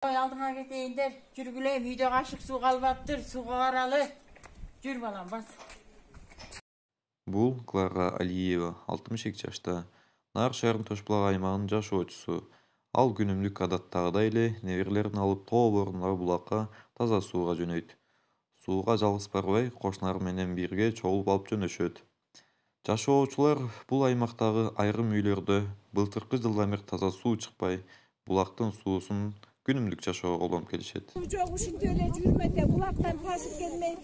Aldığına geteyindir. Жүргүле video kaşık su kalbattır. Suga karalı. Jür balam bas. Бул Клара Алиева, 62 жашта, Наар шаарынын Тош-Булак аймагынын жашоочусу. Ал күнүмдүк адаттагыдай эле неберелерин алып тоо борундагы булакка таза сууга жөнөйт. Сууга жалгыз барбай, кошуналары менен бирге чогулуп алып жөнөшөт. Жашоочулар бул аймактагы айрым үйлөрдө былтыркы жылдан бери таза суу чыкпай, булактын суусун күнүмдүк жашоого колдонуп келишет. Жок, ушинтип эле жүрмөтө, булактан ташып келмей,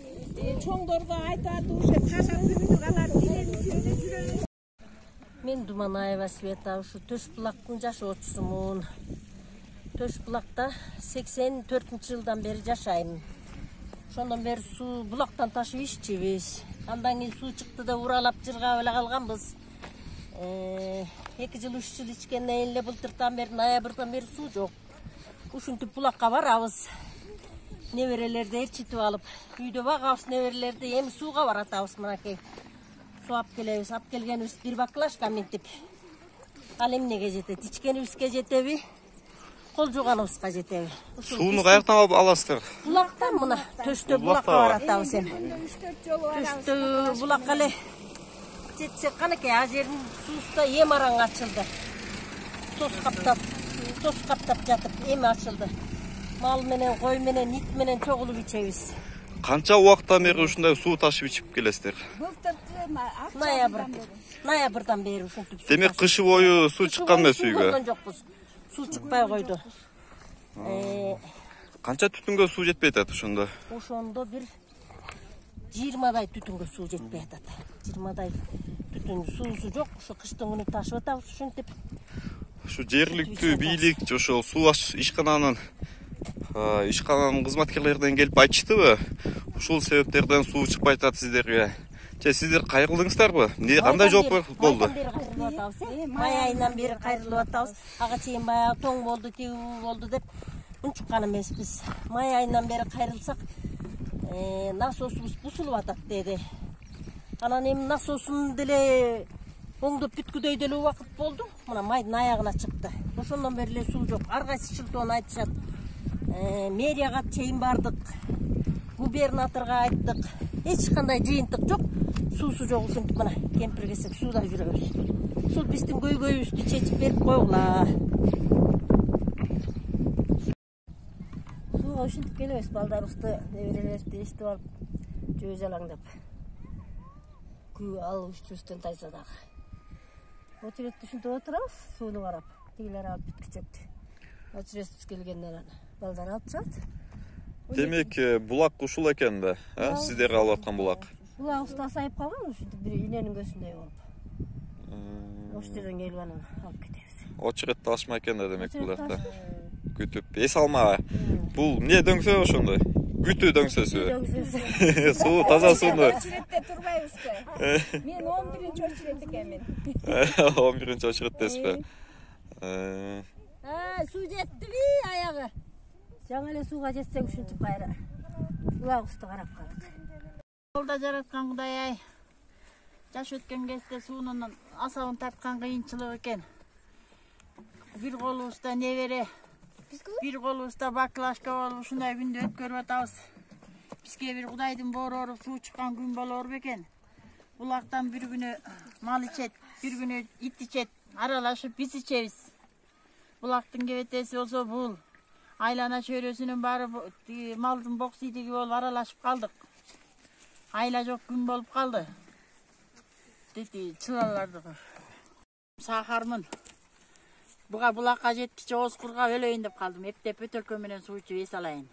чоңдорго айтат, ушу ташап күнүмдүк алар тилебиз эле жүрөбүз. Мен Думанаева Света, ушу Төш-Булактын жашоочусумун. Төш-Булакта 84-жылдан бери жашайм. Ошондон бери суу булактан ташып иччибиз. Андан кийин суу чыкты да уралап жыргап эле калганбыз. 2 жыл 3 жыл ичкенден кийин эле былтыртан бери ноябрдан бери суу жок. Ушинтип булакка барабыз. Неберелерди ээрчитип алып, үйдө багабыз неберелерди, эми сууга баратабыз мынакей. Суу алып келебиз, алып келгенибиз бир баклажка мынтип. Ал эмнеге жетет? Ичкенибизге жетеби? Кол жууганыбызга жетеби? Сууну каяктан алып аласыздар? Булактан мына төштө булакка баратабыз эми. 3-4 жолу барабыз. Төштө булакка эле жетсек канекей, а жердин суусу эми араң ачылды. Тоз каптап жатып эми ачылды. Мал менен, кой менен, ит менен чогулуп ичебиз. Канча убакыттан бери ушундай суу ташып ичип келесиздер? Ноябрдан бери ушинтип. Демек кышы бою суу чыккан эмес үйгө? Жокпуз. Суу чыкпай койду. Канча түтүнгө суу жетпей атат ошондо? Ошондо бир 20дай түтүнгө суу жетпей атат. 20дай түтүн суусу жок. Ошо кыштын күнү ташып атабыз ушинтип. Ушу жергиликтүү бийлик ошол суу ишкананын кызматкерлеринен келип айтыштыбы? Ушул себептерден суу чыкпай атат сиздерге. Сиздер кайрылдыңыздарбы? Кандай жооп болду? Май айынан бери кайрылып атабыз. Ага чейин баягы тоң болду, тиги болду деп унчуккан эмеспиз. Май айынан бери кайрылсак, насосубуз бузулуп атат деди. Анан эми насосун деле оңдоп бүткүдөй деле убакыт болду. Мына майдын аягына чыкты. Ошондон бери эле суу жок. Ар кайсы шылтоон айтышат. Мэрияга чейин бардык. Губернаторго айттык. Эч кандай жыйынтык жок. Суусу жок ушинтип мына кемпир кесек сууда жүрөбүз. Ушул биздин көйгөйүбүздү чечип берип койгула. Сууга ушинтип келебиз, балдарыбызды, неберелерибизди эстип алып, жөө жалаңдап. Күй алып үстүбүздөн тайса дагы. Очередти ушинтип отурабыз, сууну карап. Тигилер алып бүткүчөт. Очередсиз келгендер балдар алышат. Демек, булак ушул экен да, сиздер алып аткан булак. Булак уста сайып калган, ушинтип бир иненин көзүндөй болуп. Ош жерден келип анан алып кетебиз. Очередти алышма экен да демек булакта. Күтүп, эс алма. Бул эмне дөңсө ошондой? Күтүү дөңсөсү. Суу, таза сууну. Очередте турбайбызбы? Мен 11-чи очеред экенмин. 11-чи очередтесизби? Суу жеттиби аягы? Жаңы эле сууга жетсек ушинтип кайра булагыбызды карап калдык. Жолда жараткан Кудай-ай. Жаш өткөн кезде суунун асабын тарткан кыйынчылык экен. Бир колубузда небере, бир колубузда баклажка болуп ушундай күндү өткөрүп атабыз. Бизге бир Кудайдын борору суу чыккан күн болор бекен. Булактан бир күнү мал ичет, бир күнү ит ичет, аралашып биз ичебиз. Булактын кебетеси болсо бул. Айлана чөйрөсүнүн баары малдын боксидиги болуп аралашып калдык. Айла жок күн болуп калды. Дети чылалардыгы. Сахармын. Буга булакка жеткиче ооз кургап өлөйүн деп калдым. Эптеп бөтөлкө менен суу ичип эс алайын.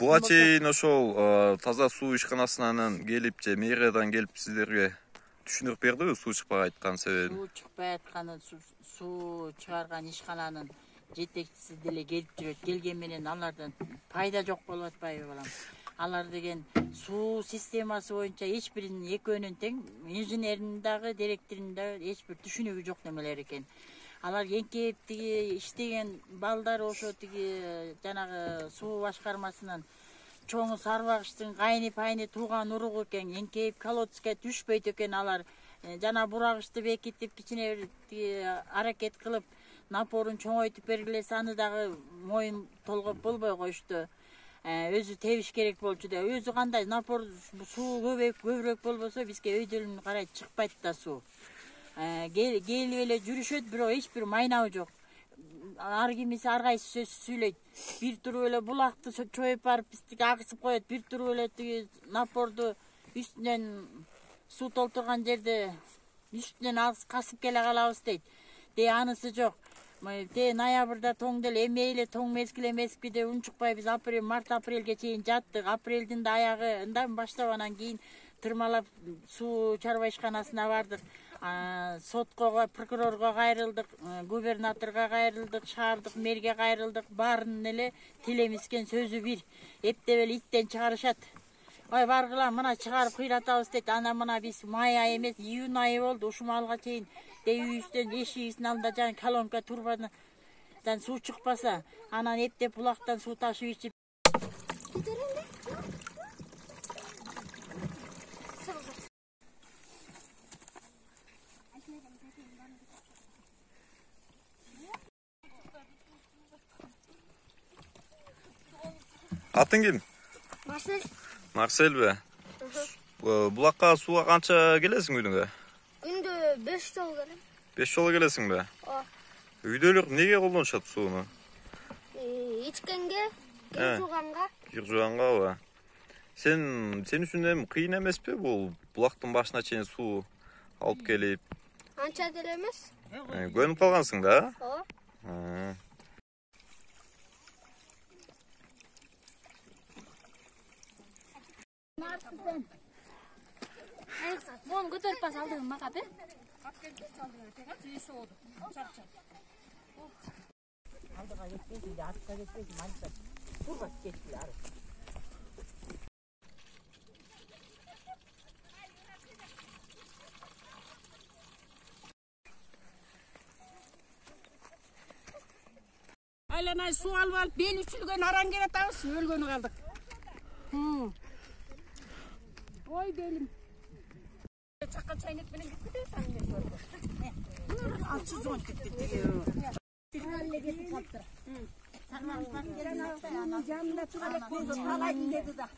Буга чейин ошол таза суу ишканасынан келип же мэриядан келип сиздерге түшүнүк бердиби суу чыкпай аткан себебин? Суу чыкпай атканы, суу чыгарган ишкананын жетекчиси деле келип жүрөт. Келген менен алардан пайда жок болуп атпайбы балам? Алар деген суу системасы боюнча эч биринин экөөнүн тең инженеринин дагы директорунун да эч бир түшүнүгү жок немелер экен. Алар эңкейип тиги иштеген балдар ошо тиги жанагы суу башкармасынын чоңу Сарбагычтын кайны-пайны тууган уругу экен. Эңкейип колодцке түшпөйт экен алар. Жана бурагычты бекитип кичине бир аракет кылып напорун чоңойтуп бергиле саны дагы моюн толгоп болбой коюшту. Өзү тебиш керек болчу да. Өзү кандай напор суу көбүрөөк болбосо бизге өйдөлүн карай чыкпайт да суу. Келип эле жүрүшөт, бирок эч бир майнабы жок. Ар кимиси ар кайсы сөз сүйлөйт. Бир туруп эле булакты чоюп барып бизди агызып коет, бир туруп эле тиги напорду үстүнөн суу толтурган жерде үстүнөн касып келе калабыз дейт. Анысы жок. Ноябрда тоң деле эмейле тоң мезгил эмеспи деп унчукпай биз март апрелге чейин жаттык. Апрелдин да аягындан баштап анан кийин тырмалап суу чарба ишканасына бардык. Сотко, прокурорго кайрылдык, губернаторго кайрылдык, шаардык мэрге кайрылдык. Баарынын эле тилемискен сөзү бир. Эптеп эле иттен чыгарышат. Ой баргыла мына чыгарып кыйратабыз дейт. Ана мына биз май айы эмес, июнь айы болду. Ушул малга чейин үйүбүздөн эшигибиздин алдында жана колонка турбадан суу чыкпаса, анан эптеп булактан суу ташып ичип. Атың ким? Марсель. Марсель. Булакка сууга канча келесиң үйдүңө? Күндө 5 жолу келем. 5 жолу келесиң бе? Ооба. Үйдөлөр неге колдонушат сууну? Ичкенге, кир жууганга. Кир жууганга. Сен үчүн эми кыйын эмеспи бул булактын башына чейин суу алып келип? Анча деле эмес. Көнүп калгансың да? Ооба. Bunu götürüp bas aldığım makabe. Aldığa gitmeydi, atқа gitmeydi, manita. Turbat geçtiler. Aylanay su alıp bel ütülgön aran keratабыз, өлгөнү калдык. Oy belim. Çakal çaynak benim gitti de sen ne sordu? Açız on gitti. Halle getir kaptır. Sen var mı? Camda tuvalet dedi da.